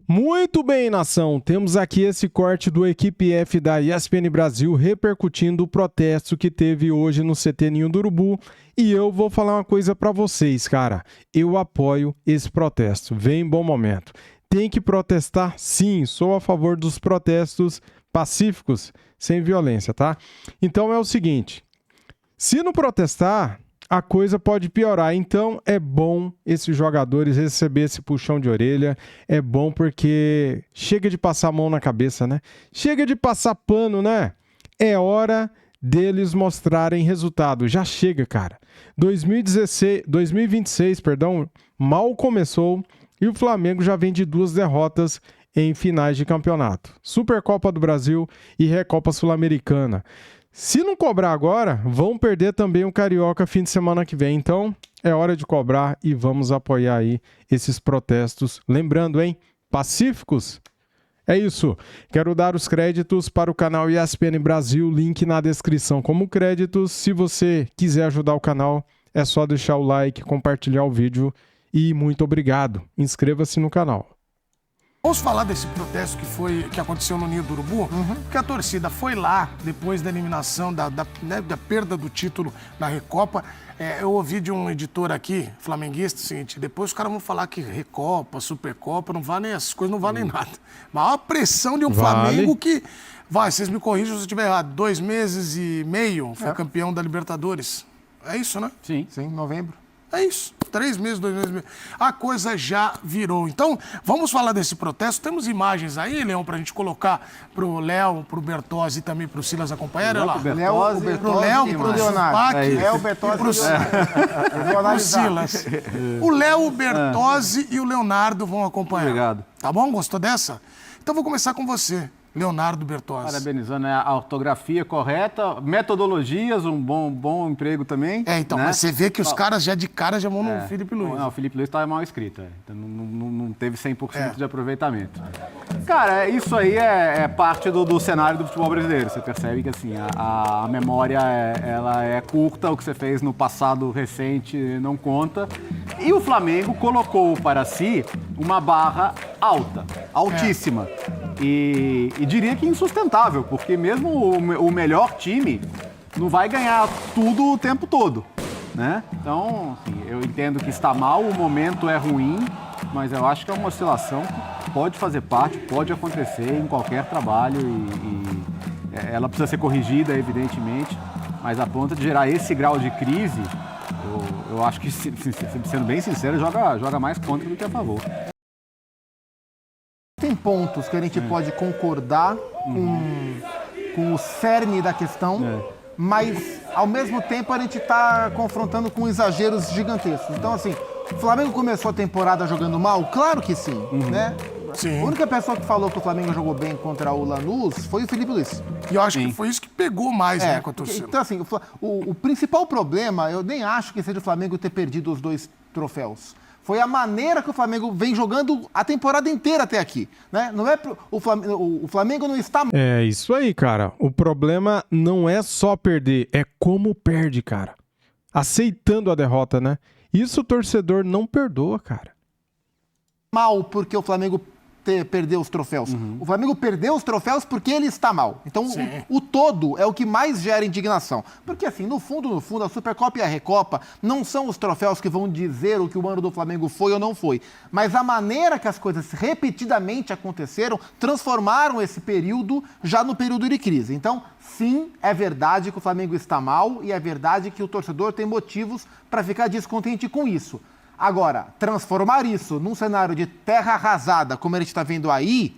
Muito bem, nação. Temos aqui esse corte do Equipe F da ESPN Brasil repercutindo o protesto que teve hoje no CT Ninho do Urubu. E eu vou falar uma coisa pra vocês, cara. Eu apoio esse protesto. Vem em bom momento. Tem que protestar, sim. Sou a favor dos protestos pacíficos, sem violência, tá? Então é o seguinte. Se não protestar, a coisa pode piorar. Então é bom esses jogadores receber esse puxão de orelha. É bom porque chega de passar a mão na cabeça, né? Chega de passar pano, né? É hora deles mostrarem resultado. Já chega, cara. 2026, mal começou e o Flamengo já vem de 2 derrotas em finais de campeonato. Supercopa do Brasil e Recopa Sul-Americana. Se não cobrar agora, vão perder também o Carioca fim de semana que vem. Então, é hora de cobrar e vamos apoiar aí esses protestos. Lembrando, hein? Pacíficos? É isso. Quero dar os créditos para o canal ESPN Brasil, link na descrição como créditos. Se você quiser ajudar o canal, é só deixar o like, compartilhar o vídeo e muito obrigado. Inscreva-se no canal. Vamos falar desse protesto que aconteceu no Ninho do Urubu? Porque a torcida foi lá, depois da eliminação, da perda do título na Recopa. Eu ouvi de um editor aqui, flamenguista, o seguinte: depois os caras vão falar que Recopa, Supercopa, não valem, essas coisas não valem nada. Maior pressão de um Flamengo que, vocês me corrijam se eu estiver errado, 2 meses e meio foi campeão da Libertadores. É isso, né? Sim, novembro. É isso, 3 meses, 2 meses e meio. A coisa já virou. Então, vamos falar desse protesto. Temos imagens aí, Leão, pra gente colocar pro Léo, pro Bertozzi e também pro Silas acompanharem. Olha lá. Pro Léo, pro Leonardo. Léo, Bertozzi e pro Silas. O Léo, o Bertozzi e o Leonardo vão acompanhar. Obrigado. Tá bom? Gostou dessa? Então, vou começar com você, Leonardo Bertozzi. Parabenizando a ortografia correta, metodologias, um bom emprego também. Então, né? Mas você vê que os caras já de cara já vão no Felipe Luiz. Não, o Felipe Luiz estava mal escrito, então não teve 100% de aproveitamento. Cara, isso aí é parte do cenário do futebol brasileiro. Você percebe que assim, a memória ela é curta, o que você fez no passado recente não conta. E o Flamengo colocou para si uma barra alta, altíssima. E diria que insustentável, porque mesmo o melhor time não vai ganhar tudo o tempo todo, né? Então, assim, eu entendo que está mal, o momento é ruim, mas eu acho que é uma oscilação que pode fazer parte, pode acontecer em qualquer trabalho e ela precisa ser corrigida, evidentemente, mas a ponto de gerar esse grau de crise, eu acho que, sendo bem sincero, joga mais contra do que a favor. Tem pontos que a gente pode concordar com o cerne da questão, mas ao mesmo tempo a gente está confrontando com exageros gigantescos. Então, assim, o Flamengo começou a temporada jogando mal? Claro que sim, né? Sim. A única pessoa que falou que o Flamengo jogou bem contra o Lanús foi o Felipe Luiz. E eu acho que foi isso que pegou mais, né, com a torcida. Então, assim, o principal problema, eu nem acho que seja o Flamengo ter perdido os 2 troféus. Foi a maneira que o Flamengo vem jogando a temporada inteira até aqui, né? Não é o Flamengo não está... É isso aí, cara. O problema não é só perder, é como perde, cara. Aceitando a derrota, né? Isso o torcedor não perdoa, cara. Mal porque o Flamengo perdeu os troféus. O Flamengo perdeu os troféus porque ele está mal. Então, o todo é o que mais gera indignação. Porque, assim, no fundo, a Supercopa e a Recopa não são os troféus que vão dizer o que o ano do Flamengo foi ou não foi. Mas a maneira que as coisas repetidamente aconteceram transformaram esse período já no período de crise. Então, sim, é verdade que o Flamengo está mal e é verdade que o torcedor tem motivos para ficar descontente com isso. Agora, transformar isso num cenário de terra arrasada, como a gente está vendo aí,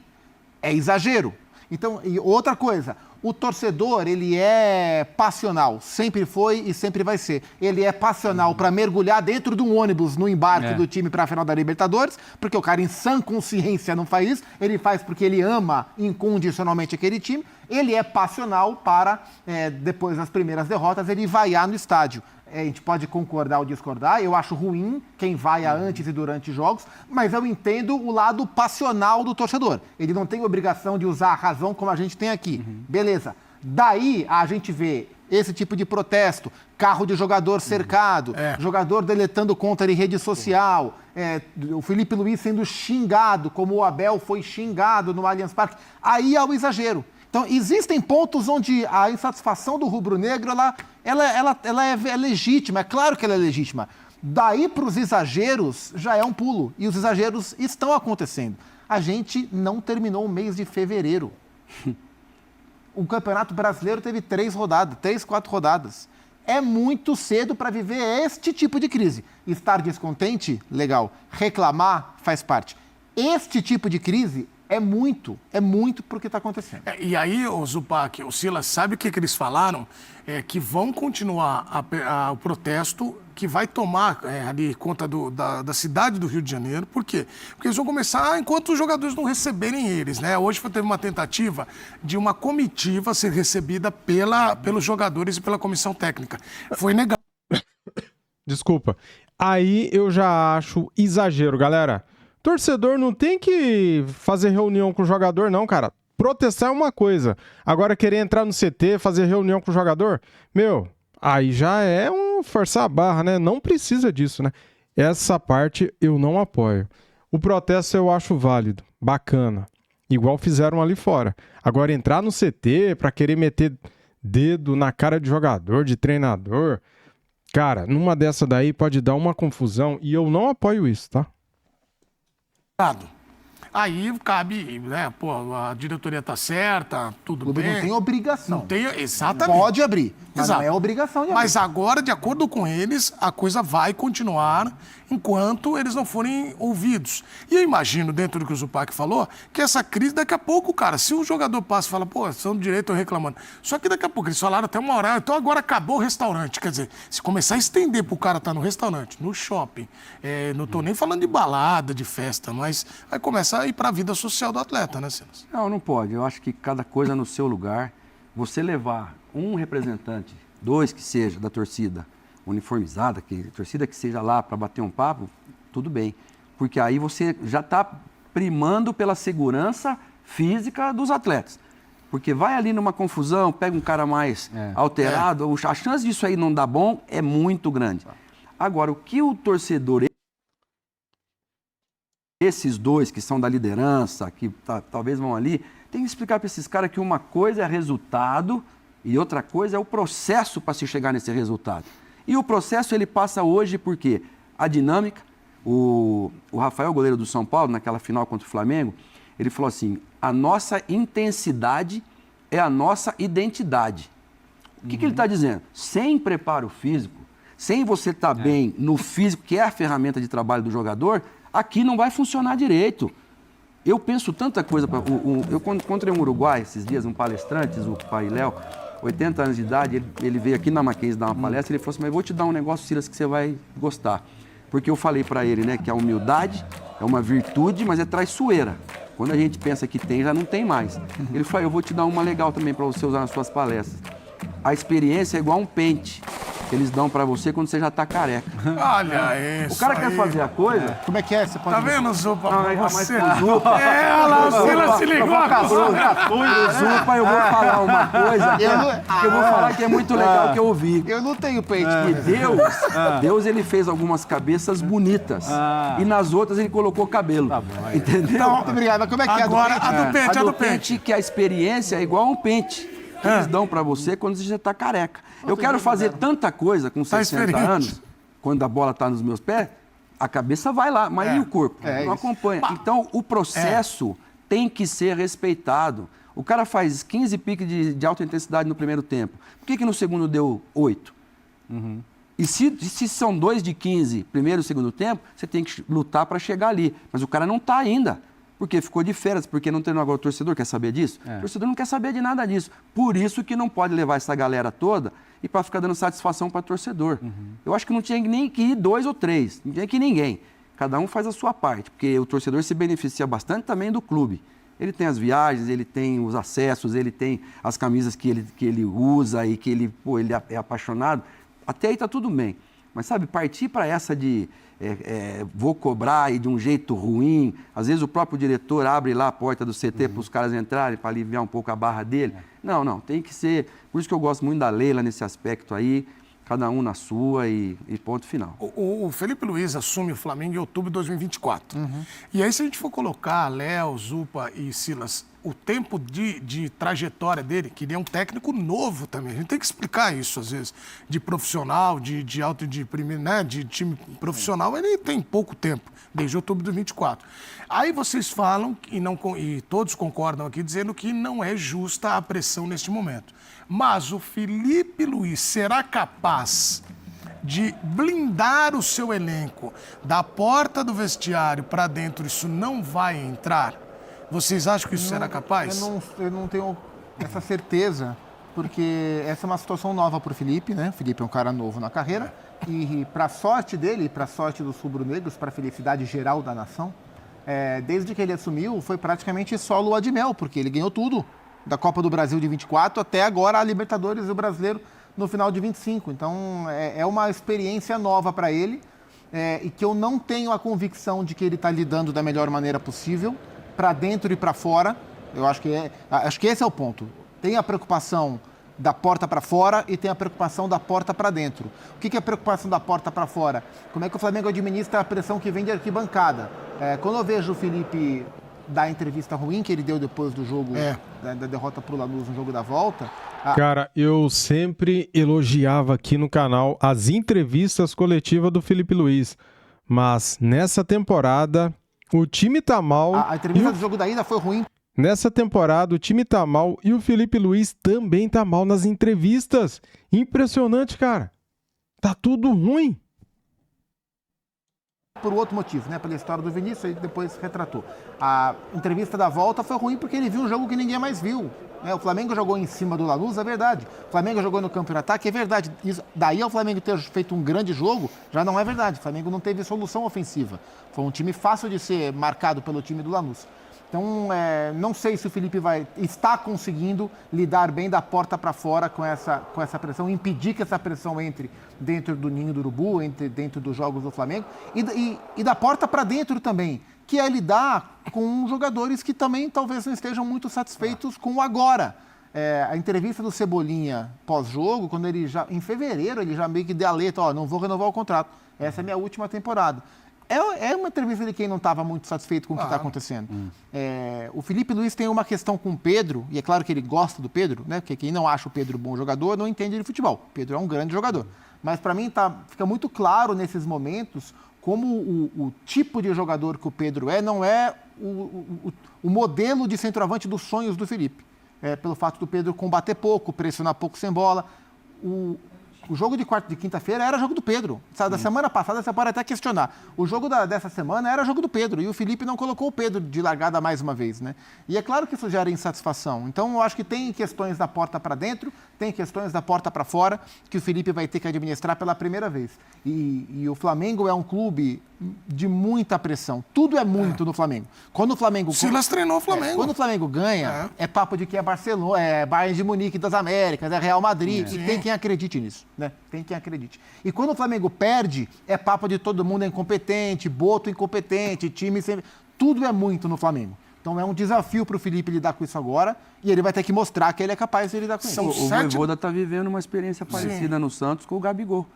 é exagero. Então, e outra coisa, o torcedor, ele é passional, sempre foi e sempre vai ser. Ele é passional para mergulhar dentro de um ônibus no embarque do time para a final da Libertadores, porque o cara em sã consciência não faz isso, ele faz porque ele ama incondicionalmente aquele time. Ele é passional para, depois das primeiras derrotas, ele vaiar no estádio. A gente pode concordar ou discordar, eu acho ruim quem vai antes e durante jogos, mas eu entendo o lado passional do torcedor. Ele não tem obrigação de usar a razão como a gente tem aqui. Beleza. Daí a gente vê esse tipo de protesto, carro de jogador cercado, jogador deletando conta em rede social, o Felipe Luiz sendo xingado, como o Abel foi xingado no Allianz Parque, aí é o exagero. Então, existem pontos onde a insatisfação do rubro-negro ela é legítima, é claro que ela é legítima. Daí para os exageros já é um pulo, e os exageros estão acontecendo. A gente não terminou o mês de fevereiro. O Campeonato Brasileiro teve 4 rodadas. É muito cedo para viver este tipo de crise. Estar descontente, legal. Reclamar, faz parte. Este tipo de crise é muito para o que está acontecendo. E aí, o Zupac, o Silas, sabe o que eles falaram? Que vão continuar o protesto, que vai tomar ali conta da cidade do Rio de Janeiro. Por quê? Porque eles vão começar enquanto os jogadores não receberem eles, né? Hoje teve uma tentativa de uma comitiva ser recebida pelos jogadores e pela comissão técnica. Foi negado. Desculpa. Aí eu já acho exagero, galera. Torcedor não tem que fazer reunião com o jogador, não, cara. Protestar é uma coisa. Agora, querer entrar no CT, fazer reunião com o jogador, aí já é forçar a barra, né? Não precisa disso, né? Essa parte eu não apoio. O protesto eu acho válido, bacana. Igual fizeram ali fora. Agora, entrar no CT pra querer meter dedo na cara de jogador, de treinador, cara, numa dessa daí pode dar uma confusão e eu não apoio isso, tá? Aí cabe, né? Pô, a diretoria tá certa, tudo O clube bem. não tem obrigação. Não tem, exatamente. Pode abrir, mas Exato. não é obrigação de abrir. Mas agora, de acordo com eles, a coisa vai continuar enquanto eles não forem ouvidos. E eu imagino, dentro do que o Zupac falou, que essa crise, daqui a pouco, cara, se um jogador passa e fala, pô, são do direito, eu reclamando. Só que daqui a pouco, eles falaram até uma hora, então agora acabou o restaurante. Quer dizer, se começar a estender pro cara estar no restaurante, no shopping, não tô nem falando de balada, de festa, mas vai começar a ir pra vida social do atleta, né, Silas? Não pode. Eu acho que cada coisa no seu lugar. Você levar um representante, 2 que seja, da torcida uniformizada, torcida que seja lá para bater um papo, tudo bem. Porque aí você já está primando pela segurança física dos atletas. Porque vai ali numa confusão, pega um cara mais alterado, a chance disso aí não dar bom é muito grande. Agora, o que o torcedor... Esses 2 que são da liderança, que talvez vão ali, tem que explicar para esses caras que uma coisa é resultado e outra coisa é o processo para se chegar nesse resultado. E o processo ele passa hoje porque a dinâmica, o Rafael, goleiro do São Paulo, naquela final contra o Flamengo, ele falou assim, a nossa intensidade é a nossa identidade. O que ele está dizendo? Sem preparo físico, sem você estar bem no físico, que é a ferramenta de trabalho do jogador, aqui não vai funcionar direito. Eu penso tanta coisa. Eu encontrei um uruguai esses dias, um palestrante, o pai Léo, 80 anos de idade, ele veio aqui na Mackenzie dar uma palestra, ele falou assim, mas eu vou te dar um negócio, Silas, que você vai gostar. Porque eu falei para ele, né, que a humildade é uma virtude, mas é traiçoeira. Quando a gente pensa que tem, já não tem mais. Ele falou, eu vou te dar uma legal também para você usar nas suas palestras. A experiência é igual um pente que eles dão pra você quando você já tá careca. Olha isso. O cara quer fazer a coisa... Como é que é? Você pode... Tá vendo, Zupa? Não, mas com o Zupa... Olha lá, o Silas se ligou. O Zupa, eu vou falar uma coisa que eu vou falar que é muito legal que eu ouvi. Eu não tenho peito. E Deus, ele fez algumas cabeças bonitas. E nas outras ele colocou cabelo. Tá bom, entendeu? Então, muito obrigado. Mas como é que agora, é? a do pente. Que a experiência é igual a um pente. Que eles dão pra você quando você já tá careca. Eu quero fazer tanta coisa com 60 anos, quando a bola tá nos meus pés, a cabeça vai lá, mas e o corpo? Não acompanha. Então, o processo tem que ser respeitado. O cara faz 15 piques de alta intensidade no primeiro tempo. Por que no segundo deu 8? E se são 2 de 15, primeiro e segundo tempo, você tem que lutar para chegar ali. Mas o cara não tá ainda. Porque ficou de férias, porque não treinou agora. O torcedor quer saber disso? O torcedor não quer saber de nada disso. Por isso que não pode levar essa galera toda e para ficar dando satisfação para o torcedor. Eu acho que não tinha nem que ir 2 ou 3, não tinha que ir ninguém. Cada um faz a sua parte, porque o torcedor se beneficia bastante também do clube. Ele tem as viagens, ele tem os acessos, ele tem as camisas que ele usa e que ele é apaixonado. Até aí está tudo bem. Mas, sabe, partir para essa de vou cobrar e de um jeito ruim. Às vezes o próprio diretor abre lá a porta do CT para os caras entrarem, para aliviar um pouco a barra dele. Não, tem que ser... Por isso que eu gosto muito da Leila nesse aspecto aí, cada um na sua e ponto final. O Felipe Luiz assume o Flamengo em outubro de 2024. E aí, se a gente for colocar Léo, Zupa e Silas, o tempo de trajetória dele, que ele é um técnico novo também. A gente tem que explicar isso, às vezes, de profissional, de time profissional, ele tem pouco tempo, desde outubro de 2024. Aí vocês falam, e todos concordam aqui, dizendo que não é justa a pressão neste momento. Mas o Felipe Luiz será capaz de blindar o seu elenco da porta do vestiário para dentro, isso não vai entrar? Vocês acham que isso será capaz? Eu não tenho essa certeza, porque essa é uma situação nova para o Felipe, né? O Felipe é um cara novo na carreira e para a sorte dele, para a sorte dos rubro-negros, para a felicidade geral da nação, desde que ele assumiu, foi praticamente só lua de mel, porque ele ganhou tudo, da Copa do Brasil de 24 até agora a Libertadores e o Brasileiro no final de 25. Então, é uma experiência nova para ele e que eu não tenho a convicção de que ele está lidando da melhor maneira possível, para dentro e para fora. Eu acho que esse é o ponto. Tem a preocupação da porta para fora e tem a preocupação da porta para dentro. O que é a preocupação da porta para fora? Como é que o Flamengo administra a pressão que vem de arquibancada? Quando eu vejo o Felipe dar a entrevista ruim que ele deu depois do jogo, da derrota pro Lanús no jogo da volta... Cara, eu sempre elogiava aqui no canal as entrevistas coletivas do Felipe Luiz, mas nessa temporada... O time tá mal. A entrevista do jogo da ida foi ruim. Nessa temporada, o time tá mal e o Felipe Luiz também tá mal nas entrevistas. Impressionante, cara. Tá tudo ruim. Por outro motivo, né? Pela história do Vinícius, ele depois retratou. A entrevista da volta foi ruim porque ele viu um jogo que ninguém mais viu. O Flamengo jogou em cima do Lanús, é verdade. O Flamengo jogou no campo de ataque, é verdade. Daí ao Flamengo ter feito um grande jogo, já não é verdade. O Flamengo não teve solução ofensiva. Foi um time fácil de ser marcado pelo time do Lanús. Então, não sei se o Felipe está conseguindo lidar bem da porta para fora com essa pressão, impedir que essa pressão entre dentro do ninho do urubu, dentro dos jogos do Flamengo, e da porta para dentro também, que é lidar com jogadores que também talvez não estejam muito satisfeitos com o agora. A entrevista do Cebolinha pós-jogo, quando ele já, em fevereiro, ele já meio que deu a letra, não vou renovar o contrato, essa é a minha última temporada. É uma entrevista de quem não estava muito satisfeito com o que está acontecendo. O Felipe Luiz tem uma questão com o Pedro, e é claro que ele gosta do Pedro, né? Porque quem não acha o Pedro bom jogador não entende de futebol. O Pedro é um grande jogador. Mas para mim fica muito claro nesses momentos como o tipo de jogador que o Pedro não é o modelo de centroavante dos sonhos do Felipe. Pelo fato do Pedro combater pouco, pressionar pouco sem bola. O jogo de quarta e de quinta-feira era jogo do Pedro. Da semana passada você pode até questionar. O jogo dessa semana era jogo do Pedro. E o Felipe não colocou o Pedro de largada mais uma vez, né? E é claro que isso gera insatisfação. Então eu acho que tem questões da porta para dentro, tem questões da porta para fora, que o Felipe vai ter que administrar pela primeira vez. E o Flamengo é um clube de muita pressão. Tudo é muito no Flamengo. Quando o Flamengo... Silas treinou o Flamengo. Quando o Flamengo ganha, é papo de que é Barcelona, é Bayern de Munique das Américas, é Real Madrid. E tem quem acredite nisso, né? Tem quem acredite. E quando o Flamengo perde, é papo de todo mundo é incompetente, Boto incompetente, time sempre... Tudo é muito no Flamengo. Então é um desafio para o Felipe lidar com isso agora e ele vai ter que mostrar que ele é capaz de lidar com isso. O Vojvoda está vivendo uma experiência parecida no Santos com o Gabigol.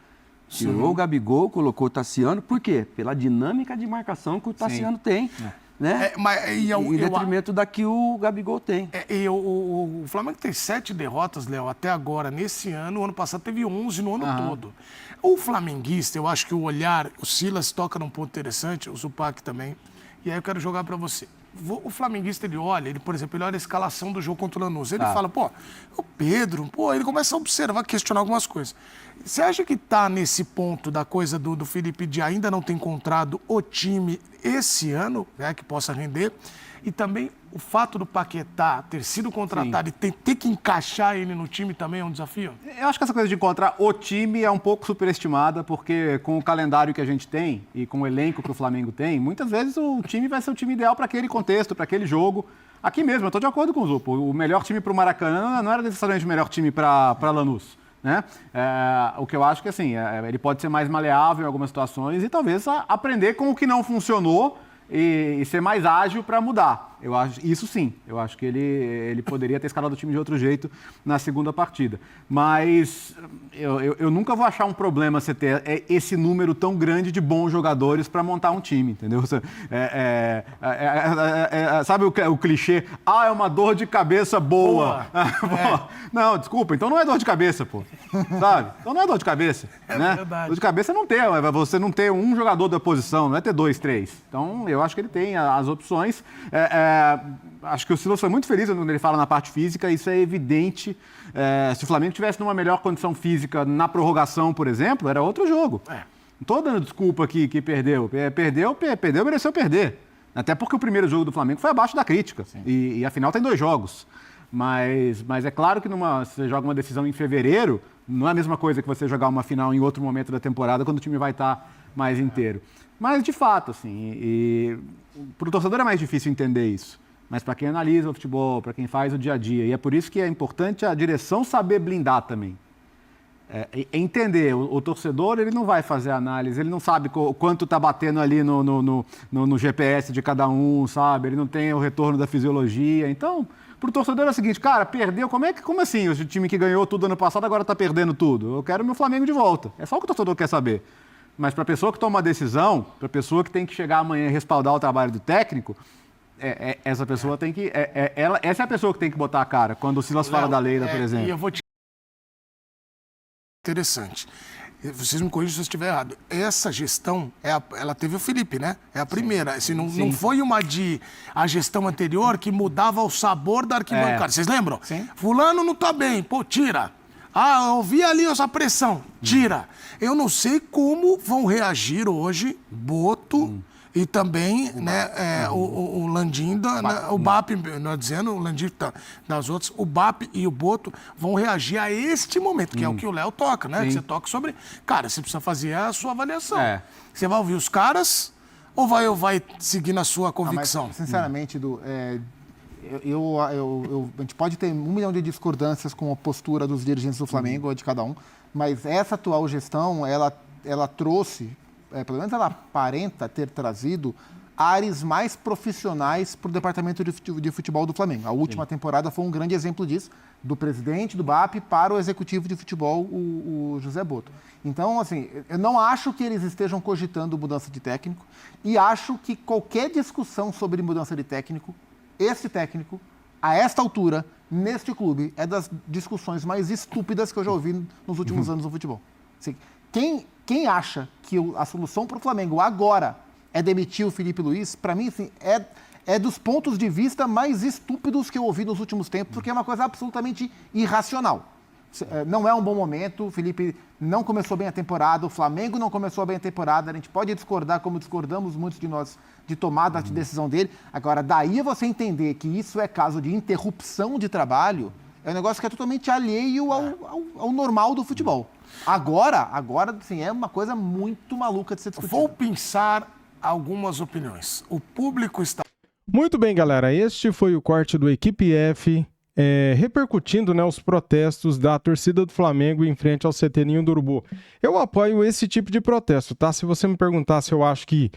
Tirou o Gabigol, colocou o Tassiano. Por quê? Pela dinâmica de marcação que o Tassiano tem. Né? Em detrimento da que o Gabigol tem. O Flamengo tem 7 derrotas, Léo, até agora, nesse ano. O ano passado teve 11 no ano todo. O flamenguista, eu acho que o olhar... O Silas toca num ponto interessante, o Zupac também. E aí eu quero jogar para você. O flamenguista, ele olha, por exemplo, ele olha a escalação do jogo contra o Lanús. Ele fala, o Pedro, ele começa a observar, questionar algumas coisas. Você acha que tá nesse ponto da coisa do Felipe de ainda não ter encontrado o time esse ano, né, que possa render? E também o fato do Paquetá ter sido contratado e ter que encaixar ele no time também é um desafio? Eu acho que essa coisa de encontrar o time é um pouco superestimada, porque com o calendário que a gente tem e com o elenco que o Flamengo tem, muitas vezes o time vai ser o time ideal para aquele contexto, para aquele jogo. Aqui mesmo, eu estou de acordo com o Zupo. O melhor time para o Maracanã não era necessariamente o melhor time para Lanús. né? O que eu acho que, assim, ele pode ser mais maleável em algumas situações e talvez aprender com o que não funcionou e ser mais ágil para mudar. Eu acho, isso sim, eu acho que ele poderia ter escalado o time de outro jeito na segunda partida. Mas eu nunca vou achar um problema você ter esse número tão grande de bons jogadores para montar um time, entendeu? Sabe o clichê? É uma dor de cabeça boa. Não, desculpa, então não é dor de cabeça, pô. Sabe? Então não é dor de cabeça. Né? Verdade. Dor de cabeça não ter, você não ter um jogador da posição, não é ter 2, 3. Então eu acho que ele tem as opções. Acho que o Silas foi muito feliz quando ele fala na parte física, isso é evidente. Se o Flamengo tivesse numa melhor condição física na prorrogação, por exemplo, era outro jogo. Não estou dando desculpa que perdeu. Perdeu, mereceu perder. Até porque o primeiro jogo do Flamengo foi abaixo da crítica. E afinal tem 2 jogos. Mas é claro que você joga uma decisão em fevereiro, não é a mesma coisa que você jogar uma final em outro momento da temporada, quando o time vai estar mais inteiro. Mas, de fato, assim, para o torcedor é mais difícil entender isso. Mas para quem analisa o futebol, para quem faz o dia a dia, e é por isso que é importante a direção saber blindar também. Entender, o torcedor ele não vai fazer análise, ele não sabe quanto está batendo ali no GPS de cada um, sabe? Ele não tem o retorno da fisiologia. Então, para o torcedor é o seguinte, cara, perdeu, como assim? O time que ganhou tudo ano passado agora está perdendo tudo? Eu quero meu Flamengo de volta. É só o que o torcedor quer saber. Mas para a pessoa que toma uma decisão, para a pessoa que tem que chegar amanhã e respaldar o trabalho do técnico, essa pessoa tem que... essa é a pessoa que tem que botar a cara, quando o Silas fala da Leila, por exemplo. E eu vou te... Interessante. Vocês me corrigem se eu estiver errado. Essa gestão, ela teve o Felipe, né? É a primeira. Assim, não foi a gestão anterior que mudava o sabor da arquibancada. Vocês lembram? Sim. Fulano não tá bem, pô, tira. Eu vi ali essa pressão, tira. Eu não sei como vão reagir hoje Boto e também o Landinda, o BAP, não dizendo, o Landinda nas outras, o BAP e o Boto vão reagir a este momento, que é o que o Léo toca, né? Que você toca sobre... Cara, você precisa fazer a sua avaliação. Você vai ouvir os caras ou vai seguir na sua convicção? Mas, sinceramente, Edu, a gente pode ter 1 milhão de discordâncias com a postura dos dirigentes do Flamengo, ou de cada um, mas essa atual gestão, ela trouxe, pelo menos ela aparenta ter trazido ares mais profissionais para o departamento de futebol do Flamengo. A última temporada foi um grande exemplo disso, do presidente do BAP para o executivo de futebol, o José Boto. Então, assim, eu não acho que eles estejam cogitando mudança de técnico e acho que qualquer discussão sobre mudança de técnico, esse técnico, a esta altura, neste clube, é das discussões mais estúpidas que eu já ouvi nos últimos anos no futebol. Assim, quem acha que a solução para o Flamengo agora é demitir o Felipe Luiz, para mim, assim, é dos pontos de vista mais estúpidos que eu ouvi nos últimos tempos, porque é uma coisa absolutamente irracional. Não é um bom momento, o Felipe não começou bem a temporada, o Flamengo não começou bem a temporada, a gente pode discordar, como discordamos muitos de nós, de tomada de decisão dele. Agora, daí você entender que isso é caso de interrupção de trabalho, é um negócio que é totalmente alheio ao normal do futebol. Agora, sim, é uma coisa muito maluca de ser discutida. Vou pensar algumas opiniões. O público está... Muito bem, galera. Este foi o corte do Equipe F, repercutindo, né, os protestos da torcida do Flamengo em frente ao CT Ninho do Urubu. Eu apoio esse tipo de protesto, tá? Se você me perguntar se eu acho que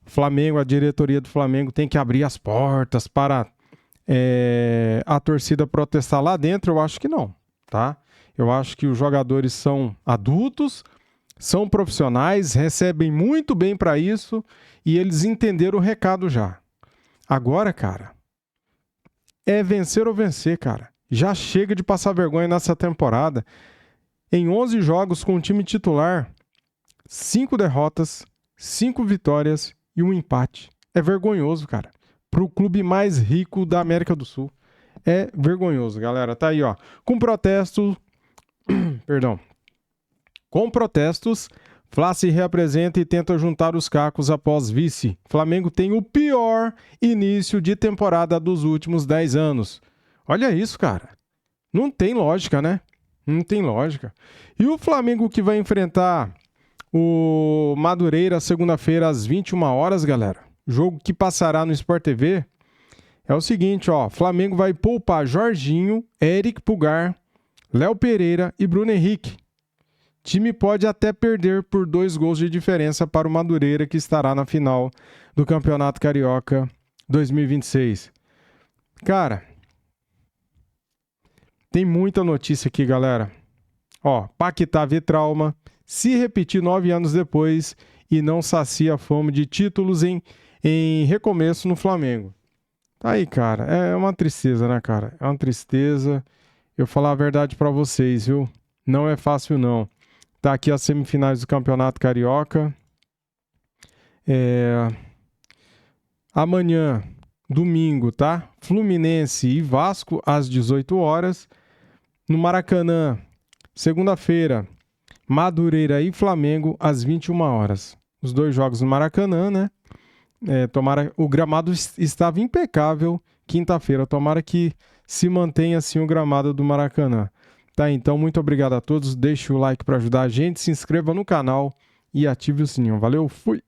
Flamengo, a diretoria do Flamengo tem que abrir as portas para a torcida protestar lá dentro, eu acho que não, tá? Eu acho que os jogadores são adultos, são profissionais, recebem muito bem para isso e eles entenderam o recado já. Agora, cara, é vencer ou vencer, cara. Já chega de passar vergonha nessa temporada. Em 11 jogos com o time titular, 5 derrotas, 5 vitórias e 1 empate. É vergonhoso, cara. Para o clube mais rico da América do Sul. É vergonhoso, galera. Tá aí, ó. Com protestos... Perdão. Com protestos, Fla se reapresenta e tenta juntar os cacos após vice. Flamengo tem o pior início de temporada dos últimos 10 anos. Olha isso, cara. Não tem lógica, né? Não tem lógica. E o Flamengo que vai enfrentar o Madureira segunda-feira às 21 horas, galera. Jogo que passará no Sport TV. É o seguinte, ó. Flamengo vai poupar Jorginho, Eric Pulgar, Léo Pereira e Bruno Henrique. Time pode até perder por 2 gols de diferença para o Madureira, que estará na final do Campeonato Carioca 2026. Cara, tem muita notícia aqui, galera. Ó, Paquetá vê trauma, se repetir 9 anos depois e não sacia a fome de títulos em recomeço no Flamengo. Tá aí, cara. É uma tristeza, né, cara? É uma tristeza. Eu falar a verdade pra vocês, viu? Não é fácil, não. Tá aqui as semifinais do Campeonato Carioca. Amanhã, domingo, tá? Fluminense e Vasco às 18 horas. No Maracanã, segunda-feira, Madureira e Flamengo às 21 horas. Os 2 jogos no Maracanã, né? Tomara, o gramado estava impecável quinta-feira. Tomara que se mantenha assim o gramado do Maracanã. Tá, então muito obrigado a todos. Deixe o like para ajudar a gente, se inscreva no canal e ative o sininho. Valeu, fui!